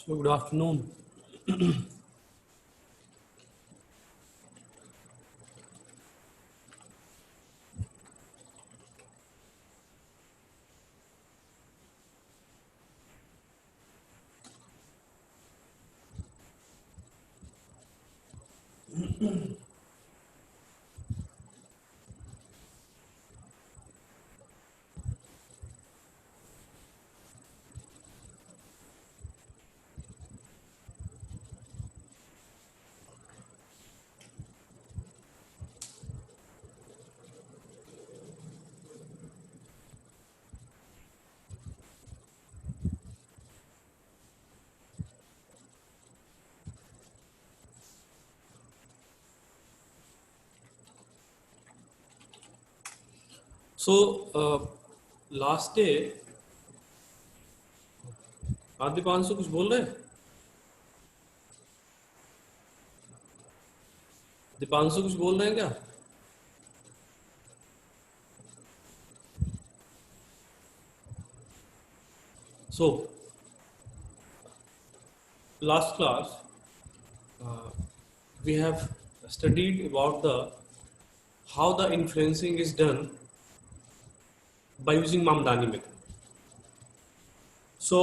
So good afternoon. So last day Deepanshu कुछ बोल रहे हैं? दीपांशु कुछ बोल रहे हैं क्या? So last class we have studied about the how the influencing is done by using Mamdani method. So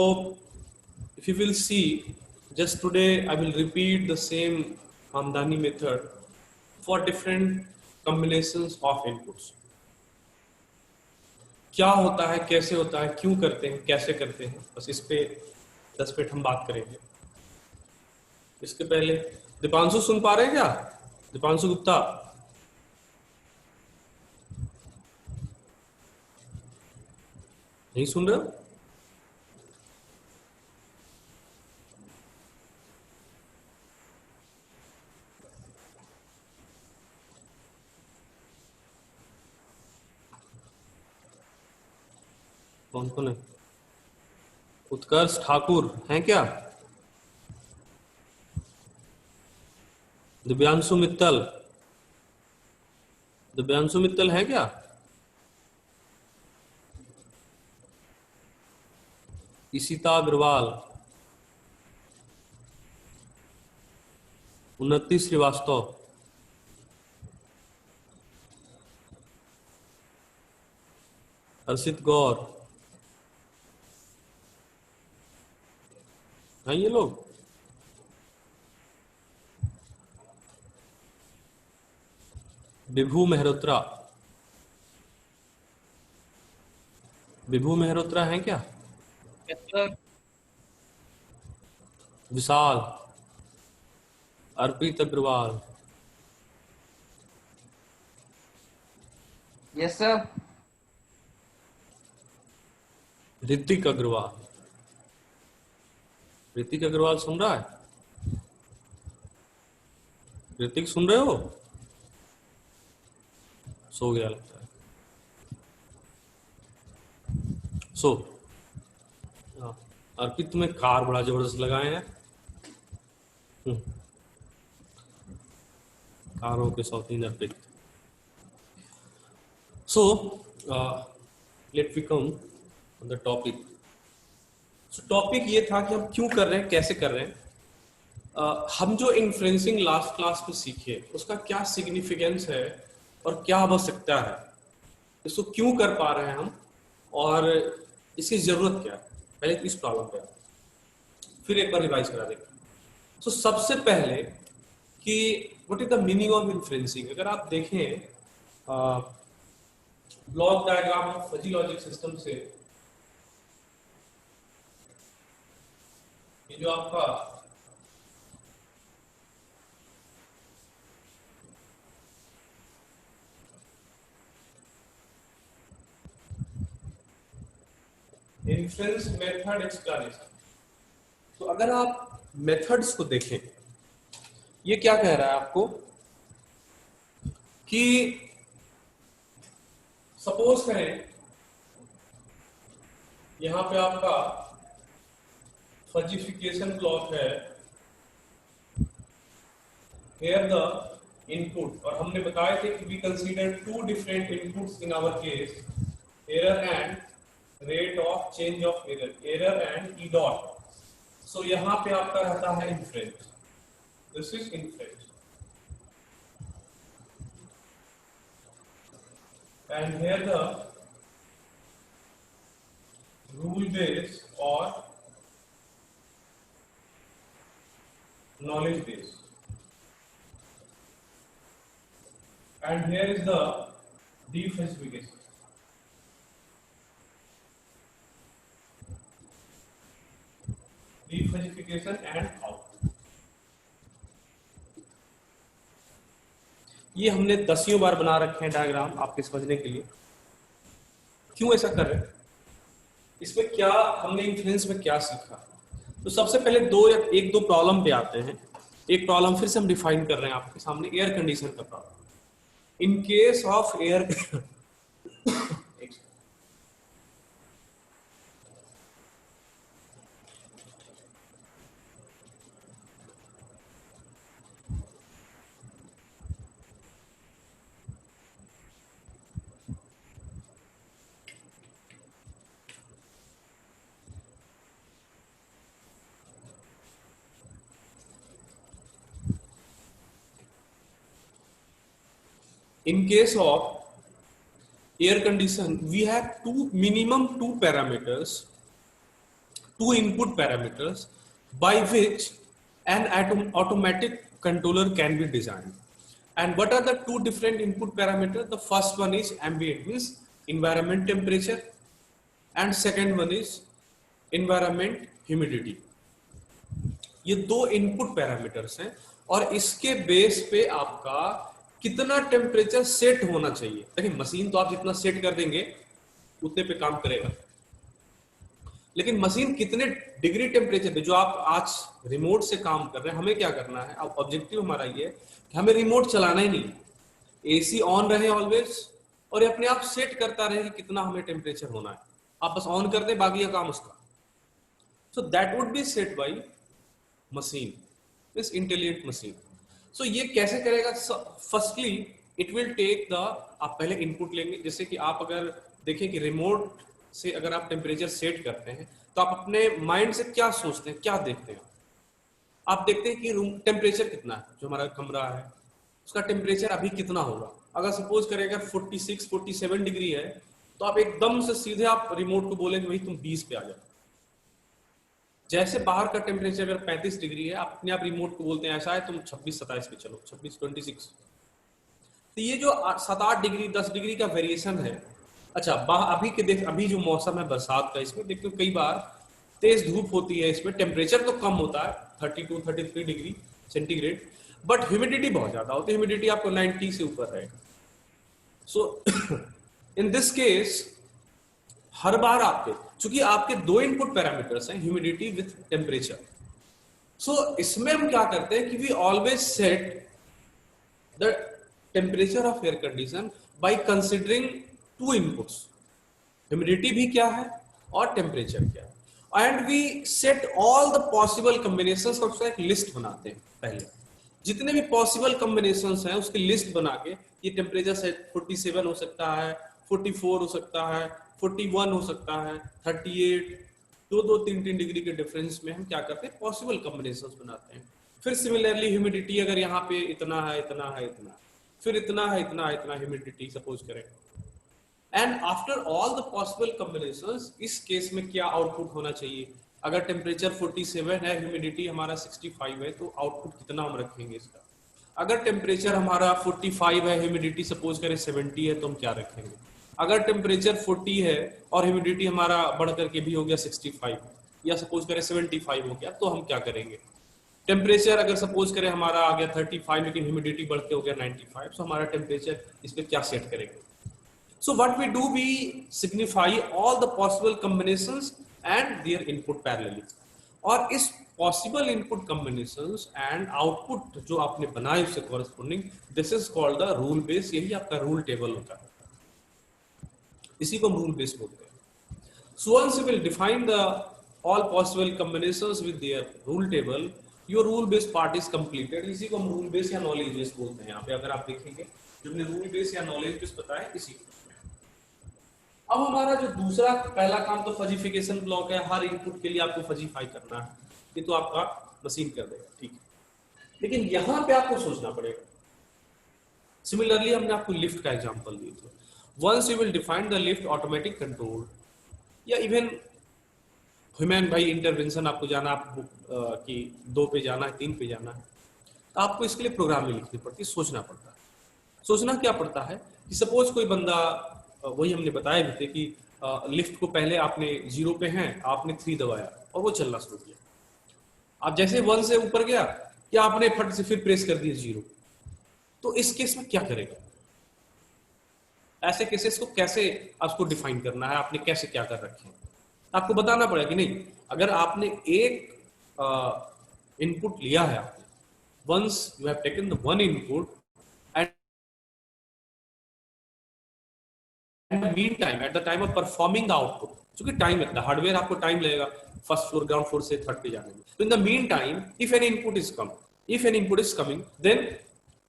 if you will see, just today I will repeat the same Mamdani method for different combinations of inputs. क्या होता है, कैसे होता है, क्यों करते हैं, कैसे करते हैं, बस इस पे 10 मिनट हम बात करेंगे। इसके पहले दीपांशु सुन पा रहे हैं क्या? दीपांशु गुप्ता नहीं सुन रहे हो? कौन कौन है? उत्कर्ष ठाकुर हैं क्या? दिव्यांशु मित्तल, दिव्यांशु मित्तल है क्या? ईशिता अग्रवाल, उन्नति श्रीवास्तव, हर्षित गौर, हैं ये लोग? विभू मेहरोत्रा, विभू मेहरोत्रा हैं क्या? विशाल, अर्पित अग्रवाल, यस सर। ऋतिक अग्रवाल, ऋतिक अग्रवाल सुन रहा है? ऋतिक सुन रहे हो? सो गया लगता है। सो अर्पित तुम्हें कार बड़ा जबरदस्त लगाए हैं। कारों के शौकीन Arpit. So let we come on the topic. So topic ये था कि हम क्यों कर रहे हैं, कैसे कर रहे हैं। हम जो इन्फ्लुएंसिंग लास्ट क्लास में सीखे उसका क्या सिग्निफिकेंस है और क्या आवश्यकता है, इसको क्यों कर पा रहे हैं हम और इसकी जरूरत क्या है, पहले इस प्रॉब्लम पे फिर एक बार रिवाइज करा देंगे। तो सबसे पहले कि what is the meaning of influencing. अगर आप देखें block diagram of fuzzy logic system से, ये जो आपका इन्फ्लुएंस मेथड एक्सप्लेनेशन, तो अगर आप मेथड्स को देखें, ये क्या कह रहा है आपको कि सपोज करें यहां पे आपका फजीफिकेशन ब्लॉक है, हेयर द इनपुट, और हमने बताए थे कि we consider two different inputs in our case, error and rate of change of error, error and E dot. So यहाँ पे आपका रहता है inference, this is inference, and here the rule base और knowledge base, and here is the defalsification. Defalsification and output. ये हमने दसियों बार बना रखे हैं डायग्राम आपके समझने के लिए। क्यों ऐसा कर रहे हैं, इसमें क्या हमने इन्फ्लुएंस में क्या सीखा। तो सबसे पहले एक दो प्रॉब्लम पे आते हैं। एक प्रॉब्लम फिर से हम डिफाइन कर रहे हैं आपके सामने, एयर कंडीशन का problem. In case of air in case of air condition, we have minimum two parameters, two input parameters by which an automatic controller can be designed. And what are the two different input parameters? The first one is ambient, means environment temperature, and second one is environment humidity. ये दो input parameters हैं और इसके base पे आपका कितना temperature set होना चाहिए। देखिए मशीन तो आप जितना सेट कर देंगे उतने पे काम करेगा, लेकिन मशीन कितने डिग्री टेम्परेचर पे, जो आप आज रिमोट से काम कर रहे हैं, हमें क्या करना है, अब ऑब्जेक्टिव हमारा ये है कि हमें रिमोट चलाना ही नहीं, एसी ऑन रहे ऑलवेज और ये अपने आप सेट करता रहे कि कितना हमें टेम्परेचर होना है, आप बस ऑन कर दे, बाकी का काम उसका। So that would be set by machine, this intelligent machine. So ये कैसे करेगा? Firstly it will take the, आप पहले इनपुट लेंगे, जैसे कि आप अगर देखें कि रिमोट से अगर आप टेम्परेचर सेट करते हैं तो आप अपने माइंड से क्या सोचते हैं, क्या देखते हैं? आप देखते हैं कि रूम टेम्परेचर कितना है, जो हमारा कमरा है उसका टेम्परेचर अभी कितना होगा। अगर सपोज करें अगर 46 47 डिग्री है तो आप एकदम से सीधे आप रिमोट को बोलेंगे भाई तुम 20 पे आ जाओ। जैसे बाहर का टेम्परेचर अगर 35 डिग्री है, आप अपने आप रिमोट को बोलते हैं ऐसा है तुम 26 27 पे चलो, 26 26। तो ये जो 7-8 डिग्री 10 डिग्री का वेरिएशन है। अच्छा अभी के देख, अभी जो मौसम है बरसात का, इसमें देखते हो कई बार तेज धूप होती है, इसमें टेम्परेचर तो कम होता है 32-33 डिग्री सेंटीग्रेड, बट ह्यूमिडिटी बहुत ज्यादा होती है, ह्यूमिडिटी आपको 90 से ऊपर रहेगा। सो इन दिस केस हर बार आपके, चूंकि आपके दो इनपुट पैरामीटर्स हैं, ह्यूमिडिटी विथ टेम्परेचर, सो इसमें हम क्या करते हैं कि we always set the temperature of air condition by considering two inputs, humidity भी क्या है और टेम्परेचर क्या है, and we set all the possible combinations का उसका एक लिस्ट बनाते हैं। पहले जितने भी पॉसिबल कॉम्बिनेशंस हैं उसकी लिस्ट बना के, ये टेम्परेचर सेट 47 हो सकता है, 44 हो सकता है, 41 हो सकता है, 38, 2-3 डिग्री के डिफरेंस में हम क्या करते हैं, पॉसिबल कॉम्बिनेशंस बनाते हैं। फिर सिमिलरली ह्यूमिडिटी अगर यहाँ पे इतना है इतना है इतना, फिर इतना है इतना है इतना ह्यूमिडिटी सपोज करें, and after all the possible combinations इस केस में क्या आउटपुट होना चाहिए। अगर टेम्परेचर 47 है, ह्यूमिडिटी हमारा 65 है, तो आउटपुट कितना हम रखेंगे इसका। अगर टेम्परेचर हमारा 45 है, ह्यूमिडिटी सपोज करें 70 है, तो हम क्या रखेंगे। अगर टेम्परेचर 40 है और ह्यूमिडिटी हमारा बढ़ करके भी हो गया 65 या सपोज करें 75 हो गया, तो हम क्या करेंगे। टेम्परेचर अगर सपोज करें हमारा आ गया 35 लेकिन ह्यूमिडिटी बढ़ के हो गया 95, तो हमारा टेम्परेचर इस पे क्या सेट करेंगे। So what we do, we signify all the possible combinations and their input parallelly, और इस possible input combinations and output जो आपने बनाए उससे corresponding, this is called the rule base, यही आपका rule table होता है, इसी को हम rule base बोलते हैं। So once you will define the all possible combinations with their rule table, your rule base part is completed। इसी को हम rule base या knowledge base बोलते हैं। यहाँ पे अगर आप देखेंगे जो हमने rule base या knowledge base बताया इसी को। अब हमारा जो दूसरा पहला काम तो फजीफिकेशन ब्लॉक है, हर इनपुट के लिए आपको फजीफाई करना है। ये तो आपका मशीन कर देगा, ठीक है। लेकिन यहां पे आपको सोचना पड़ेगा। सिमिलरली हमने आपको लिफ्ट का एग्जांपल दिए थे। Once you will define the lift automatic control या इवन ह्यूमन भाई इंटरवेंशन, आपको जाना आप कि 2 पे जाना है, 3 पे जाना है, तो आपको इसके लिए प्रोग्रामिंग लिखनी पड़ती है, सोचना पड़ता है। सोचना क्या पड़ता है कि सपोज कोई बंदा, वही हमने बताया भी थे कि लिफ्ट को पहले आपने 0 पे हैं, आपने 3 दबाया और वो चलना शुरू किया। आप जैसे 1 से ऊपर गया कि आपने फट से फिर प्रेस कर दिया 0, तो इस केस में क्या करेगा? ऐसे केसेस को कैसे आपको डिफाइन करना है, आपने कैसे क्या कर रखे हैं, आपको बताना पड़ेगा कि नहीं। अगर आपने एक इनपुट लिया है, आपने once you have taken the one input and mean time at the time of performing the output, क्योंकि टाइम लगता है, हार्डवेयर आपको टाइम लगेगा फर्स्ट फ्लोर ग्राउंड फ्लोर से थर्ड पे जाने में। तो in the mean time if an input is coming then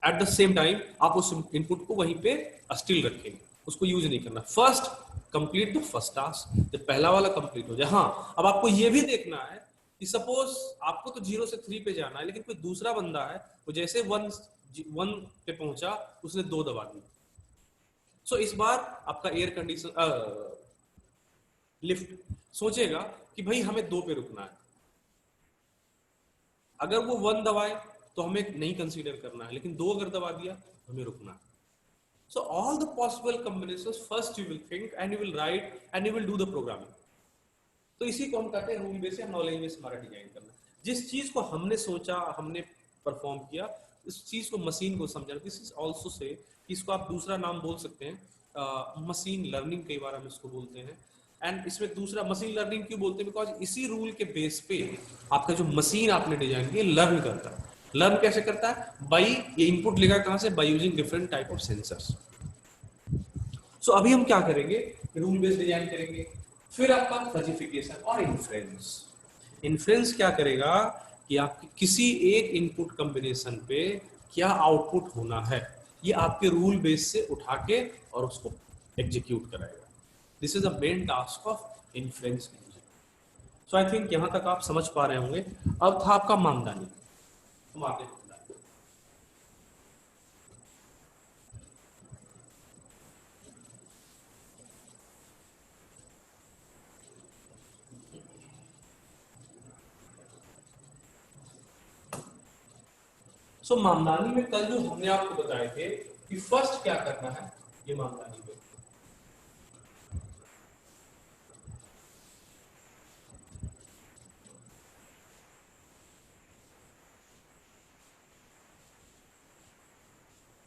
at the same time आप उस इनपुट को वहीं पे स्टिल रखेंगे, उसको यूज नहीं करना। First complete the first task, जब पहला वाला कंप्लीट हो जाए। हाँ, अब आपको ये भी देखना है कि सपोज आपको तो 0 से 3 पे जाना है, लेकिन कोई दूसरा बंदा है वो जैसे 1 पे पहुंचा उसने 2 दबा दी। सो इस बार आपका एयर कंडीशन लिफ्ट सोचेगा कि भाई हमें 2 पे रुकना है। अगर वो 1 दबाए तो हमें नहीं कंसीडर करना है, लेकिन 2 अगर दबा दिया तो हमें रुकना है। So all the possible combinations first you will think and you will write and you will do the programming. तो इसी को हम कहते हैं रूल बेस या नॉलेज बेस हमारा डिजाइन करना। जिस चीज को हमने सोचा, हमने परफॉर्म किया, इस चीज को मशीन को समझना। दिस इज ऑल्सो से, इसको आप दूसरा नाम बोल सकते हैं मशीन लर्निंग, कई बार हम इसको बोलते हैं। एंड इसमें दूसरा मशीन लर्निंग क्यों बोलते हैं? बिकॉज इसी रूल के बेस पे आपका जो मशीन आपने डिजाइन किया लर्न करता है। लर्न कैसे करता है? बाई, ये इनपुट लेगा कहां से? By using different type of sensors. So अभी हम क्या करेंगे? रूल बेस्ड डिजाइन करेंगे। फिर आपका फजीफिकेशन और इन्फ्रेंस। इन्फ्रेंस क्या करेगा कि आप किसी एक इनपुट कॉम्बिनेशन पे क्या आउटपुट होना है, ये आपके रूल बेस से उठा के और उसको एग्जीक्यूट कराएगा। This is the main task of inference. So I think यहां तक आप समझ पा रहे होंगे। अब था आपका मानदानी। हम आगे सो मानदानी में कल जो हमने आपको बताए थे कि फर्स्ट क्या करना है, ये मानदानी में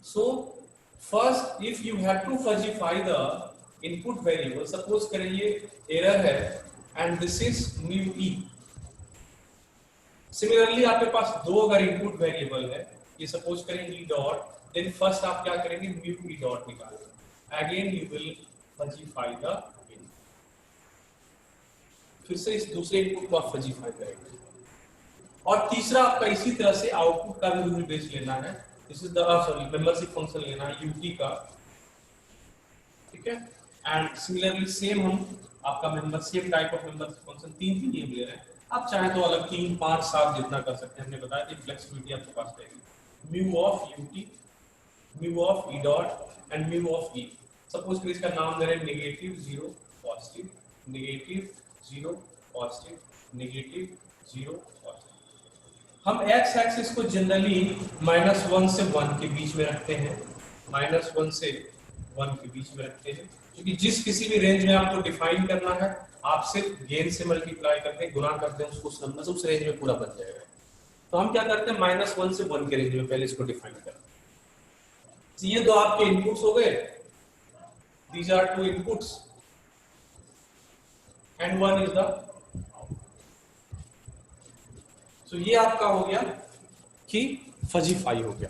so first if you have to fuzzyfy the input variable, suppose करें ये error है and this is mu e। Similarly आपके पास 2 अगर इनपुट वेरिएबल है, ये सपोज करें e डॉट, देन फर्स्ट आप क्या करेंगे? mu e डॉट निकालेंगे। Again you will fuzzify the input, फिर से इस दूसरे इनपुट को आप फजीफाई करेंगे। और तीसरा आपका इसी तरह से आउटपुट का भी रूल बेस लेना है। This is the sorry membership function लेना है ut का, ठीक है। एंड सिमिलरली सेम हम आपका membership type of membership function 3 नियम ले रहे हैं। आप चाहे तो अलग 3, 5, 7 जितना कर सकते हैं, हमने बताया कि फ्लेक्सिबिलिटी आपके पास रहेगी। Mu of ut, mu of e dot and mu of e। Suppose कि इसका नाम दे रहे हैं negative 0 positive, negative 0 positive, negative 0 positive. हम x एक्सिस को जनरली -1 से 1 के बीच में रखते हैं, -1 से 1 के बीच में रखते हैं, क्योंकि जिस किसी भी रेंज में आपको डिफाइन करना है, आप सिर्फ गेन से मल्टीप्लाई करते हैं, गुणा करते हैं, उसको नंबर से उस रेंज में पूरा बन जाएगा। तो हम क्या करते हैं? -1 से 1 के रेंज में पहले इसको डिफाइन करते हैं। तो ये 2 आपके इनपुट्स हो गए, these are 2 inputs and 1 is the. तो ये आपका हो गया कि फजीफाई हो गया।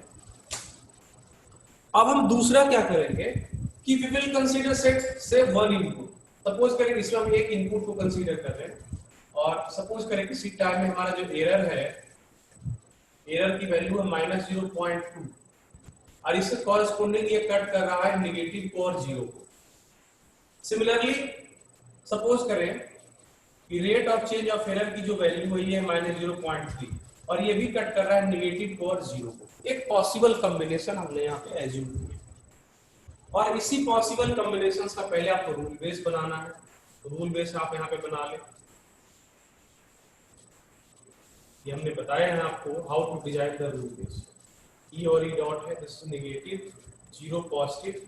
अब हम दूसरा क्या करेंगे कि वी विल कंसीडर सेट से 1 इनपुट। सपोज करें इसमें हम एक इनपुट को कंसीडर कर रहे हैं और सपोज करें किसी टाइम में हमारा जो एरर है, एरर की वैल्यू है -0.2 और इससे कॉरेस्पॉन्डिंग ये कट कर रहा है नेगेटिव को और 0 को। सिमिलरली सपोज करें कि rate of change of error की जो वैल्यू हुई है -0.3 और ये भी कट कर रहा है नेगेटिव को और जीरो को। एक पॉसिबल कॉम्बिनेशन हमने यहाँ पे एज्यूम किया और इसी पॉसिबल कॉम्बिनेशन का पहले आपको रूल बेस बनाना है। रूल बेस आप यहाँ पे बना ले। ये हमने बताया है आपको how to design the rule base. E और ई डॉट है, this negative, zero positive,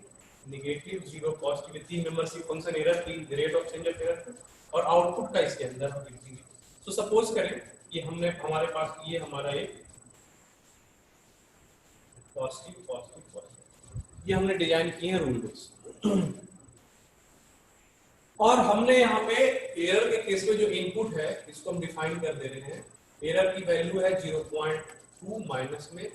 negative, zero positive, ये तीन मेंबरशिप फंक्शन एरर की rate of change of error और आउटपुट का इसके अंदर हम लिखेंगे। तो सपोज करें कि हमने हमारे पास ये हमारा एक पॉजिटिव पॉजिटिव पॉजिटिव ये हमने डिजाइन किए हैं रूल बेस और हमने यहाँ पे एरर के केस में जो इनपुट है इसको हम डिफाइन कर दे रहे हैं। एरर की वैल्यू है 0.2 माइनस में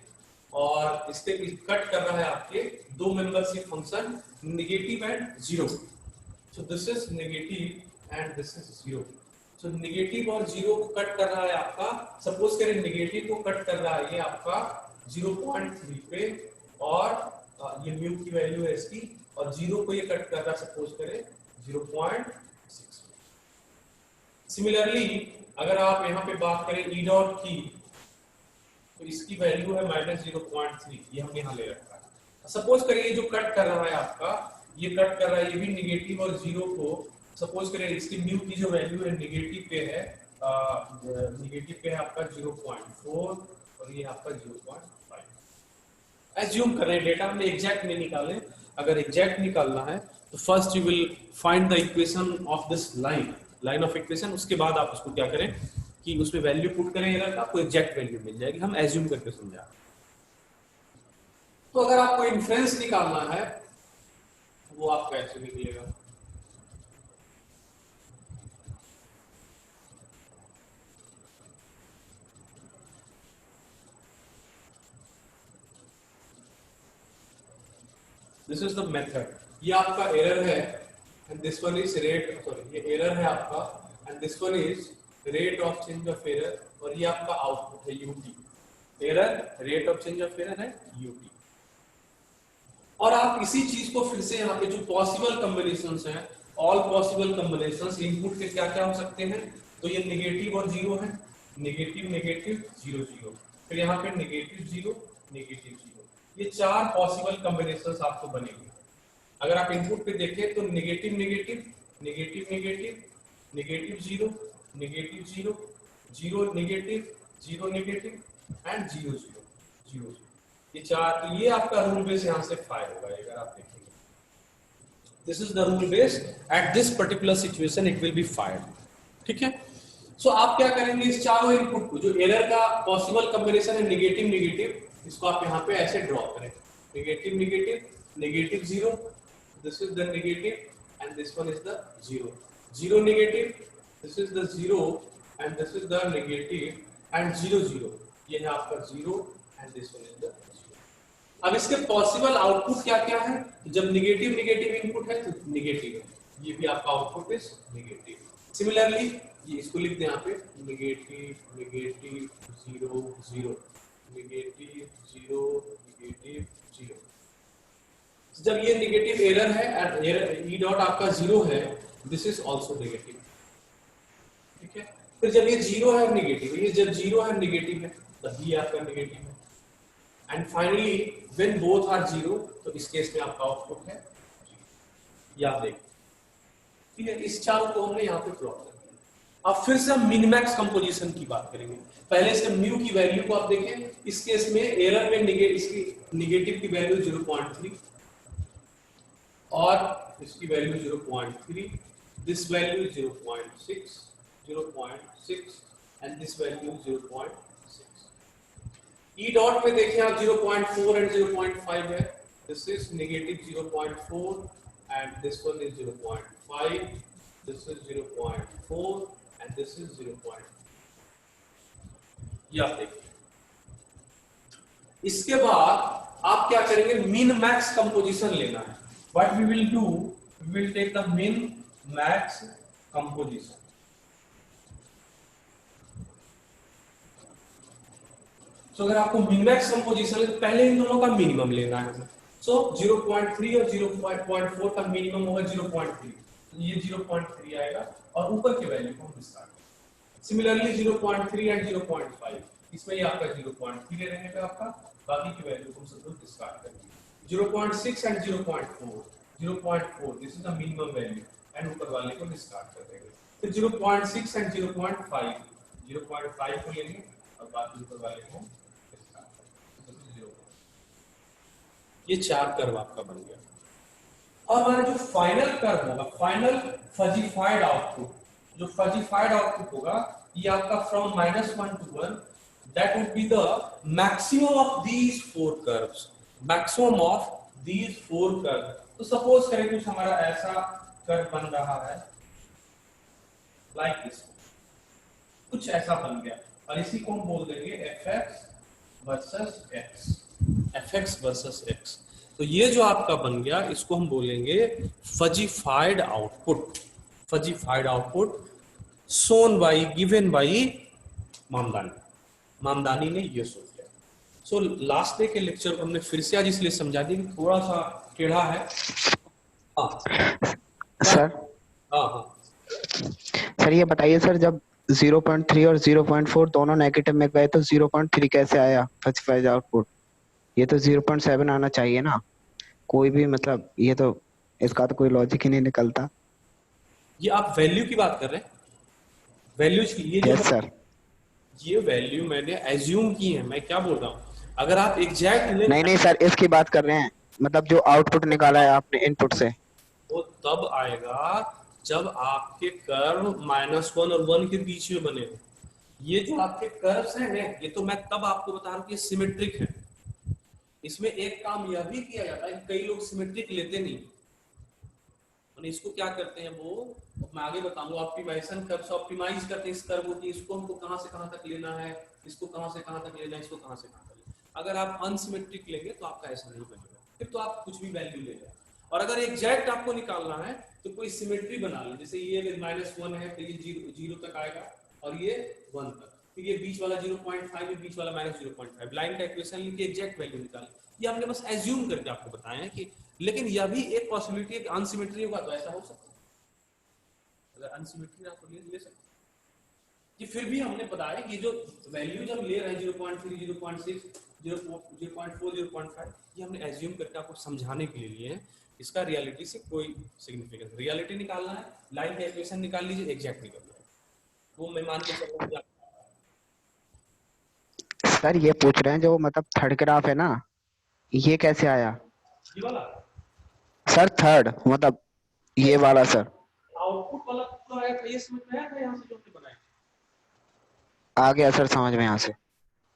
और इसके कट कर रहा है आपके दो membership function negative and zero. So this is negative and this is zero. So negative और जीरो को कट कर रहा है आपका, सपोज करें नेगेटिव को कट कर रहा है ये आपका 0.3 पे और ये म्यू की वैल्यू है इसकी, और जीरो को ये कट कर रहा है सपोज करें 0.6। सिमिलरली अगर आप यहाँ पे बात करें ई डॉट की तो इसकी वैल्यू है -0.3, ये हमने यहाँ ले रखा है। सपोज करिए ये जो कट कर रहा है आपका, ये कट कर रहा है ये भी नेगेटिव और जीरो को, सपोज करें इसकी म्यू की जो वैल्यू है नेगेटिव पे है, नेगेटिव पे है आपका 0.4 और ये आपका 0.5। एज्यूम कर रहे हैं, डेटा हमने एग्जैक्ट नहीं निकाले। अगर एग्जैक्ट निकालना है तो first you will find the equation of this line of equation, उसके बाद आप उसको क्या करें कि उसमें वैल्यू पुट करें एरर का, आपको एग्जैक्ट वैल्यू मिल जाएगी। हम एज्यूम करके समझा। तो अगर आपको इन्फ्रेंस निकालना है वो आपका ऐसे निकलेगा। This is the method. ये आपका एरर है and this one is rate, sorry ये एरर है आपका and this one is rate of change of error और ये आपका आउटपुट है UT. Error, rate of change of error है यूटी। और आप इसी चीज को फिर से यहाँ पे जो पॉसिबल कॉम्बिनेशंस हैं, ऑल पॉसिबल कॉम्बिनेशंस इनपुट के क्या क्या हो सकते हैं, तो ये नेगेटिव और जीरो है, नेगेटिव नेगेटिव जीरो जीरो, फिर यहाँ पे नेगेटिव जीरो नेगेटिव जीरो, ये चार पॉसिबल कॉम्बिनेशंस आपको बनेंगे। अगर आप इनपुट पे देखें तो negative negative negative negative negative zero negative zero zero negative zero negative and zero zero zero zero, ये चार। तो ये आपका रूल बेस यहाँ से फायर होगा अगर आप देखेंगे। This is the rule base, at this particular situation it will be fired. ठीक है। सो आप क्या करेंगे, इस चारों इनपुट को जो एरर का पॉसिबल कॉम्बिनेशन है नेगेटिव नेगेटिव, इसको आप यहाँ पे ऐसे ड्रॉ करें, negative negative negative zero, this is the negative and this one is the zero, zero negative, this is the zero and this is the negative and zero zero, ये है आपका zero and this one is the zero. अब इसके possible output क्या क्या है, जब negative negative input है तो नेगेटिव है, ये भी आपका आउटपुट इज नेगेटिव। सिमिलरली ये इसको लिख दें यहाँ पे, negative negative zero zero negative zero negative zero. जब ये नेगेटिव एरर है, ई डॉट आपका जीरो है, दिस इज आल्सो नेगेटिव। ठीक है। फिर जब ये जीरो है और नेगेटिव, ये जब जीरो है नेगेटिव है तब ये आपका नेगेटिव है। And finally when both are zero, तो इस केस में आपका आउटपुट है याद देख। ठीक है। इस चारों को हमने यहाँ पे प्लॉट कर दिया। अब फिर से हम मिनिमैक्स कंपोजिशन की बात करेंगे। पहले इसके म्यू की वैल्यू को आप देखें, इस केस में एरर में इसकी नेगेटिव की वैल्यू 0.3 और इसकी value 0.3, this value 0.6 0.6 and this value 0.6। E dot में देखें आप 0.4 एंड 0.5 है, this is negative 0.4 and this one is 0.5, this is 0.4 and this is 0.5। ये आप देखिए। इसके बाद आप क्या करेंगे, मिन मैक्स कंपोजिशन लेना है। What we will do, we will take the min max composition. So अगर आपको मिनमैक्स कंपोजिशन है तो पहले इन दोनों का मिनिमम लेना है। सो 0.3 और 0.4 का मिनिमम होगा 0.3, ये 0.3 आएगा और ऊपर के वैल्यू को हम डिस्कार्ड करेंगे। सिमिलरली 0.3 एंड 0.5 इसमें ये आपका 0.3 रहेगा आपका, बाकी की वैल्यू को हम सब लोग डिस्कार्ड करेंगे। 0.6 and 0.4, 0.4 this is the minimum value and ऊपर वाले को डिस्कार्ड कर देंगे। फिर 0.6 एंड 0.5, 0.5 को लेंगे और बाकी ऊपर वाले को डिस्कार्ड करेंगे। ये चार कर्व आपका बन गया। और हमारा जो फाइनल कर्व होगा, फाइनल फजीफाइड आउटपुट, जो फजीफाइड आउटपुट होगा ये आपका from -1 to 1, that would be the maximum of these four curves, maximum of these four curve. तो सपोज करें कुछ हमारा ऐसा कर्व बन रहा है लाइक दिस, कुछ ऐसा बन गया और इसी को हम बोल देंगे fx versus x, fx versus x। तो ये जो आपका बन गया इसको हम बोलेंगे fuzzified output, fuzzified output shown by given by Mamdani, Mamdani ने ये सोच लिया। सो लास्ट डे के लेक्चर को हमने फिर से आज इसलिए समझा दिया कि थोड़ा सा टेढ़ा है। हाँ सर, हाँ हाँ सर ये बताइए सर, जब 0.3 और 0.4 दोनों नेगेटिव में गए तो 0.3 कैसे आया फर्स्ट आउटपुट? ये तो 0.7 आना चाहिए ना। कोई भी मतलब ये तो, इसका तो कोई लॉजिक ही नहीं निकलता। ये आप वैल्यू की बात कर रहे हैं, वैल्यूज की, ये जो यस सर। ये वैल्यू मैंने एज्यूम की है। मैं क्या बोल रहा हूँ, अगर आप एग्जैक्ट लें नहीं नहीं सर, इसकी बात कर रहे हैं, मतलब जो आउटपुट निकाला है आपने इनपुट से। वो तब आएगा जब आपके कर्व -1 और 1 के बीच में बने हो। ये जो आपके कर्व्स हैं ये तो मैं तब आपको बता रहा हूँ कि सिमेट्रिक है। इसमें एक काम यह भी किया जाता है कि कई लोग सिमेट्रिक लेते नहीं, इसको क्या करते हैं वो, मैं आगे बताऊंगा, ऑप्टिमाइजेशन कर्व से ऑप्टिमाइज करते हैं इस कर्व को कि इसको हमको कहां से कहां तक लेना है, इसको कहां से कहां तक लेना है, इसको कहां से कहां तक लेना। अगर आप अनसिमेट्रिक लेंगे तो आपका ऐसा नहीं बनेगा, फिर तो आप कुछ भी वैल्यू ले जाए। और अगर एग्जैक्ट आपको निकालना है तो कोई सिमेट्री बना ले, जैसे ये -1 है तो ये 0 तक आएगा और ये 1 तक, फिर ये बीच वाला 0.5, ये बीच वाला -0.5, लाइन का इक्वेशन लेके एग्जैक्ट वैल्यू निकाले। ये हमने बस एज्यूम करके आपको बताया है कि, लेकिन यह भी एक पॉसिबिलिटी है कि अनसिमेट्री होगा तो ऐसा हो सकता है, अगर अनसिमेट्री आप ले सकते हैं। कि फिर भी हमने बताया कि जो वैल्यू जब ले रहे हैं 0.3, 0.6, 0.4, 0.5, ये हमने एज्यूम करके आपको समझाने के लिए लिए हैं। इसका रियलिटी से कोई सिग्निफिकेंस, रियलिटी निकालना है, लाइन का इक्वेशन निकाल लीजिए, एग्जैक्ट निकल जाएगा, वो मैं मान के चल रहा हूँ। सर ये पूछ रहे हैं जो मतलब थर्ड ग्राफ है ना, ये कैसे आया? ये वाला सर थर्ड मतलब ये वाला सर। आउटपुट वाला तो आया था, ये समझ में आया था यहाँ से जो हमने बनाया, आ गया सर समझ में यहाँ से।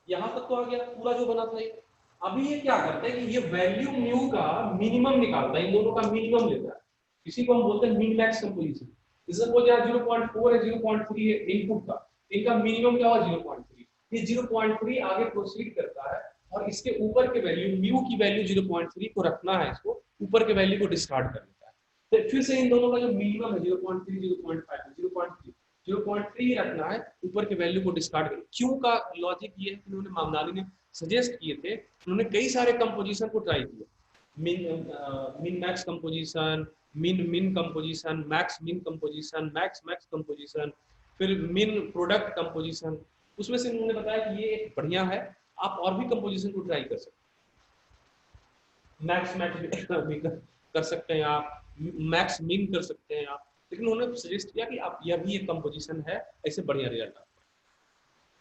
यहाँ तक तो आ गया पूरा जो बना था ये। अभी ये क्या करता है कि ये वैल्यू म्यू का मिनिमम निकालता है, इन दोनों का मिनिमम लेता है, इसी को हम बोलते हैं मिन मैक्स कंपोजिशन। जैसे सपोज यार 0.4 है, 0.3 है इनपुट का, इनका मिनिमम क्या हुआ 0.3, ये 0.3 आगे प्रोसीड करता है और इसके ऊपर के वैल्यू म्यू की वैल्यू 0.3 को रखना है, इसको ऊपर के वैल्यू को डिस्कार्ड कर देता है। तो फिर से इन दोनों का जो मिनिमम है 0.3, 0.5, 0.3, 0.3 रखना है, ऊपर के वैल्यू को डिस्कार्ड कर। क्यों का लॉजिक ये है कि उन्होंने मामदानी ने सजेस्ट किए थे, उन्होंने कई सारे कंपोजिशन को ट्राई किया, मिन मैक्स कंपोजिशन, मिन composition, max min composition, max max composition, फिर मिन प्रोडक्ट कंपोजिशन। उसमें से उन्होंने बताया कि ये एक बढ़िया है, आप और भी कंपोजिशन को ट्राई कर सकते हैं, मैक्स मैक्स भी कर सकते हैं आप, मैक्स मिन कर सकते हैं आप, लेकिन उन्होंने सजेस्ट किया कि आप यह भी एक कंपोजिशन है, ऐसे बढ़िया रिजल्ट।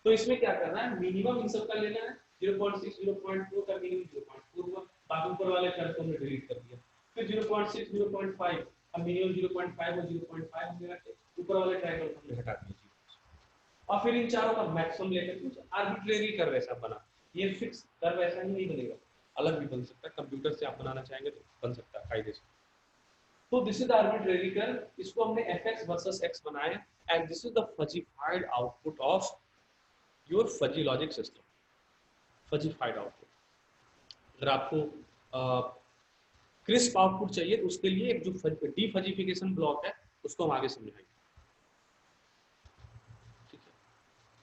तो इसमें क्या करना है, मिनिमम इन सब का लेना है, 0.6, 0.4 का मिनिमम 0.4 हुआ, बाकी ऊपर वाले कर्व को हमने डिलीट कर दिया। फिर 0.6, 0.5 अब मिनिमम 0.5 और 0.5 हमने रखे, ऊपर वाले ट्रायंगल को हमने हटा दिया, और फिर इन चारों का मैक्सिमम लेकर कुछ आर्बिट्रेरी कर्व ऐसा बना। ये फिक्स कर्व ऐसा ही नहीं बनेगा, अलग भी बन सकता है, कंप्यूटर से आप बनाना चाहेंगे तो बन सकता है फायदे से। तो this is the arbitrary curve, इसको हमने fx वर्सेस x बनाया, and this is the fuzzified output of your fuzzy logic system, fuzzified output. अगर आपको क्रिस्प आउटपुट चाहिए तो उसके लिए एक जो डीफजीफिकेशन ब्लॉक है उसको हम आगे समझाएंगे। ठीक है,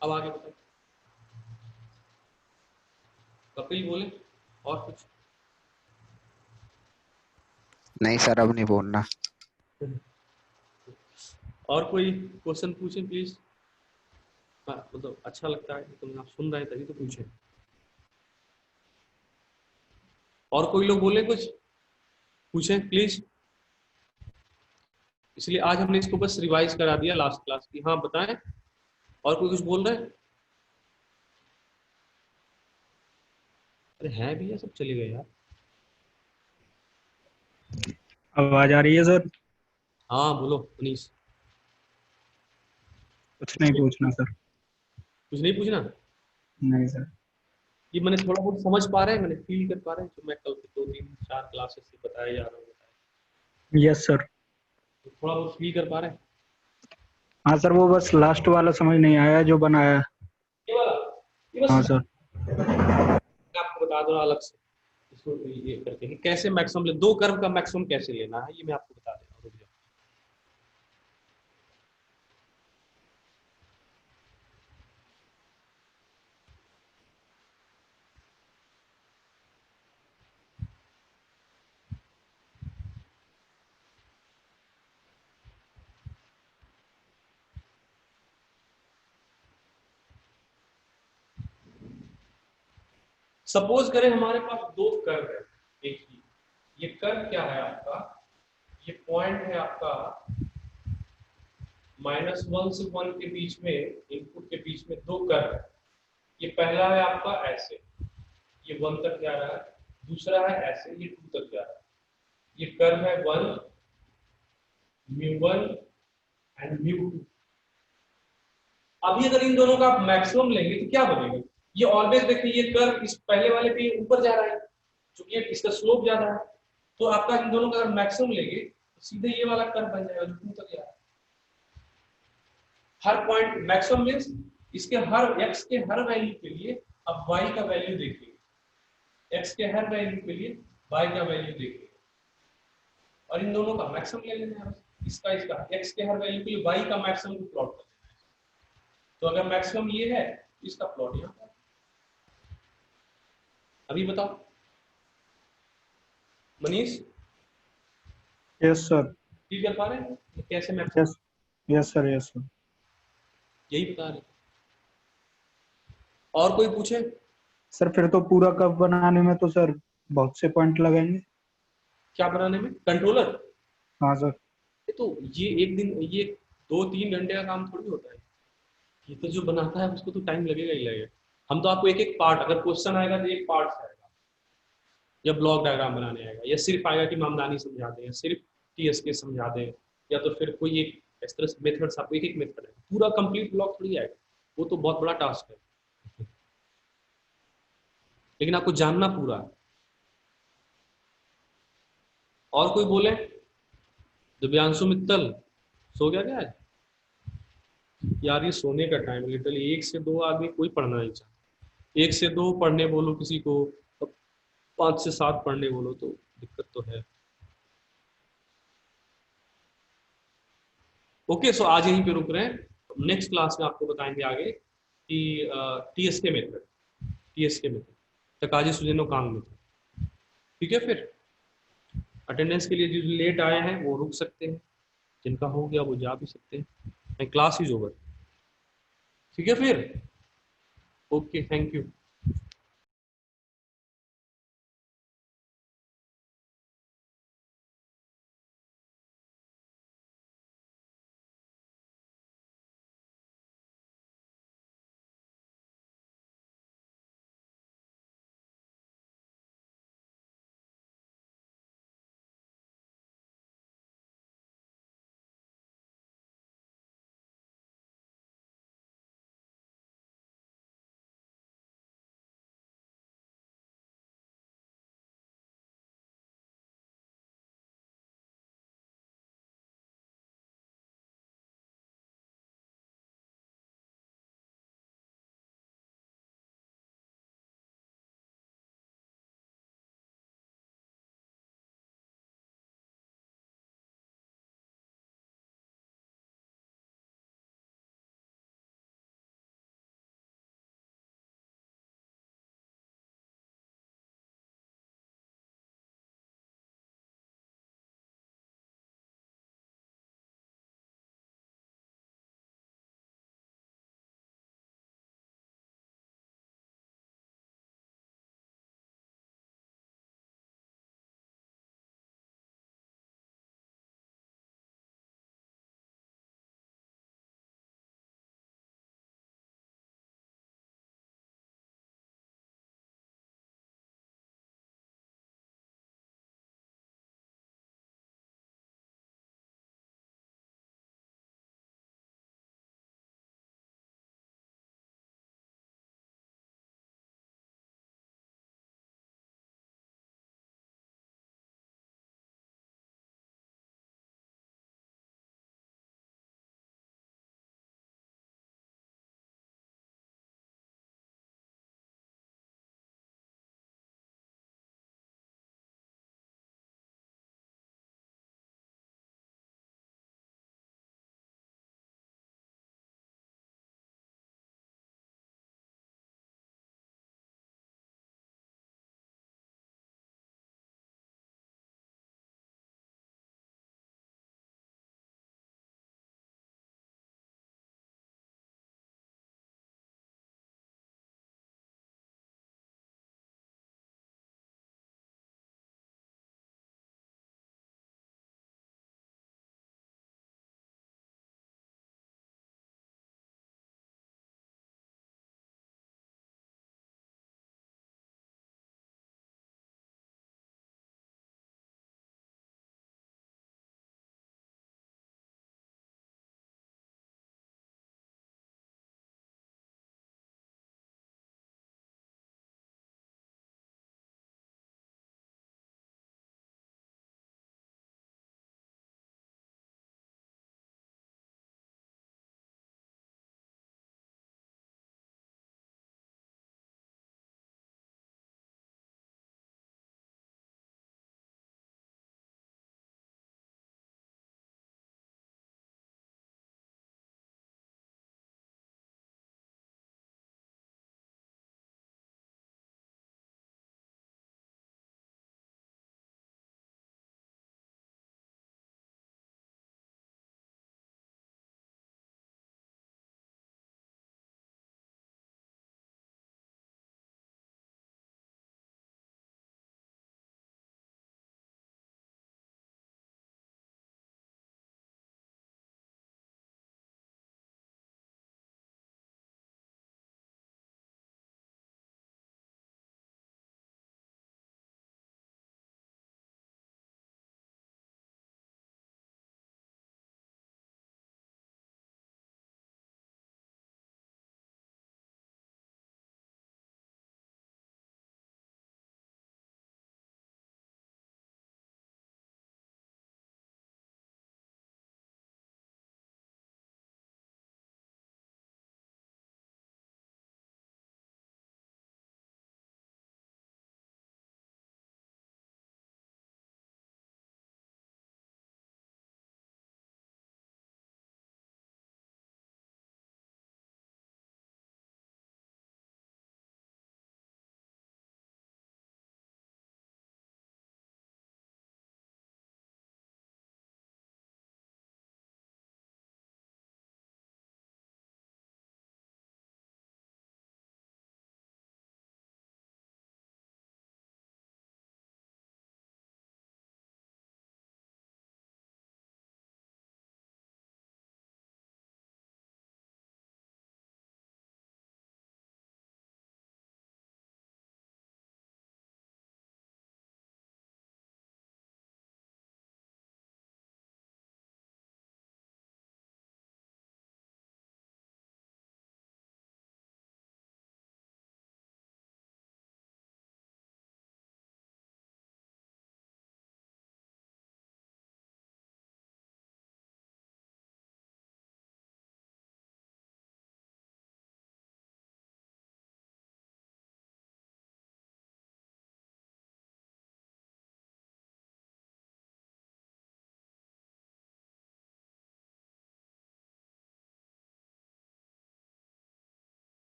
अब आगे बताओ, कपिल बोले और कुछ? नहीं सर अब नहीं बोलना। और कोई क्वेश्चन पूछें प्लीज। मतलब अच्छा लगता है तो आप सुन रहे हैं तभी तो पूछें। और कोई लोग बोले कुछ, पूछें प्लीज। इसलिए आज हमने इसको बस रिवाइज करा दिया लास्ट क्लास की। हाँ बताएं, और कोई कुछ बोल रहे हैं? अरे हैं भी, ये सब चले गए यार। आवाज आ रही है सर? हाँ बोलो मनीष। कुछ नहीं पूछना सर। कुछ नहीं पूछना। नहीं सर। ये मैंने थोड़ा बहुत समझ पा रहे हैं, मैंने फील कर पा रहे हैं जो मैं कल के 2 3 4 क्लासेस से बताया जा रहा हूँ, यस सर। तो थोड़ा बहुत फील कर पा रहे हैं। हाँ सर, वो बस लास्ट वाला समझ नहीं आया जो बनाया। ये वाला, ये बस हाँ सर। मैं आपको बता दूं अलग से इसको ये करके कि कैसे मैक्सिमम ले, दो कर्व का मैक्सिमम कैसे लेना है, ये मैं आपको बता दे रहा हूँ, रुक जाओ। सपोज करें हमारे पास दो कर्व है, एक ही। ये कर्व क्या है आपका, ये पॉइंट है आपका -1 से 1 के बीच में, इनपुट के बीच में दो कर्व है। ये पहला है आपका ऐसे, ये 1 तक जा रहा है, दूसरा है ऐसे, ये 2 तक जा रहा है। ये कर्व है 1 μ1 एंड μ2। अभी अगर इन दोनों का आप मैक्सिमम लेंगे तो क्या बनेगा, ये ऑलवेज देखिए ये कर्व इस पहले वाले पे ऊपर जा रहा है क्योंकि इसका स्लोप ज्यादा है, तो आपका इन दोनों का अगर मैक्सिमम लेंगे तो सीधे ये वाला कर्व बन जाएगा जो 2 तक जा रहा है। हर पॉइंट मैक्सिमम मींस इसके हर x के हर वैल्यू के लिए अब y का वैल्यू देखिए, x के हर वैल्यू के लिए y का वैल्यू देखिए और इन दोनों का मैक्सिमम ले लेना है। इसका x के हर वैल्यू के लिए y का मैक्सिमम को प्लॉट कर देना है। तो अगर मैक्सिमम ये है तो इसका प्लॉट यहाँ पर। अभी बताओ मनीष, यस सर। ठीक कर पा रहे हैं कैसे maximum? Yes. Yes sir. Yes sir. यही बता रहे। और कोई पूछे? सर फिर तो पूरा कप बनाने में तो सर बहुत से पॉइंट लगेंगे। क्या बनाने में? कंट्रोलर? हाँ सर। तो ये एक दिन, ये 2 3 घंटे का काम थोड़ी होता है। ये तो जो बनाता है उसको तो टाइम लगेगा ही लगेगा। हम तो आपको एक एक पार्ट, अगर क्वेश्चन आएगा तो एक पार्ट से आएगा, या ब्लॉक डायग्राम बनाने आएगा, या सिर्फ आएगा कि मामदानी समझा दें, या सिर्फ टीएसके समझा दें, या तो फिर कोई एक इस तरह से मेथड्स, आपको एक एक मेथड है, पूरा कंप्लीट ब्लॉक थोड़ी आएगा। वो तो बहुत बड़ा टास्क है, लेकिन आपको जानना पूरा है। और कोई बोले? दिव्यांशु मित्तल सो गया क्या आज? यार ये सोने का टाइम, लिटरली 1 से 2 आदमी कोई पढ़ना नहीं चाहता। 1 से 2 पढ़ने बोलो किसी को, 5 से 7 पढ़ने बोलो तो दिक्कत तो है। ओके, सो आज यहीं पे रुक रहे हैं। नेक्स्ट क्लास में आपको बताएंगे आगे कि टीएसके मेथड तकाजी सुजेनो कांग मेथड। ठीक है, फिर अटेंडेंस के लिए जो लेट आए हैं वो रुक सकते हैं, जिनका हो गया वो जा भी सकते हैं। Class is over. ठीक है फिर, ओके, थैंक यू।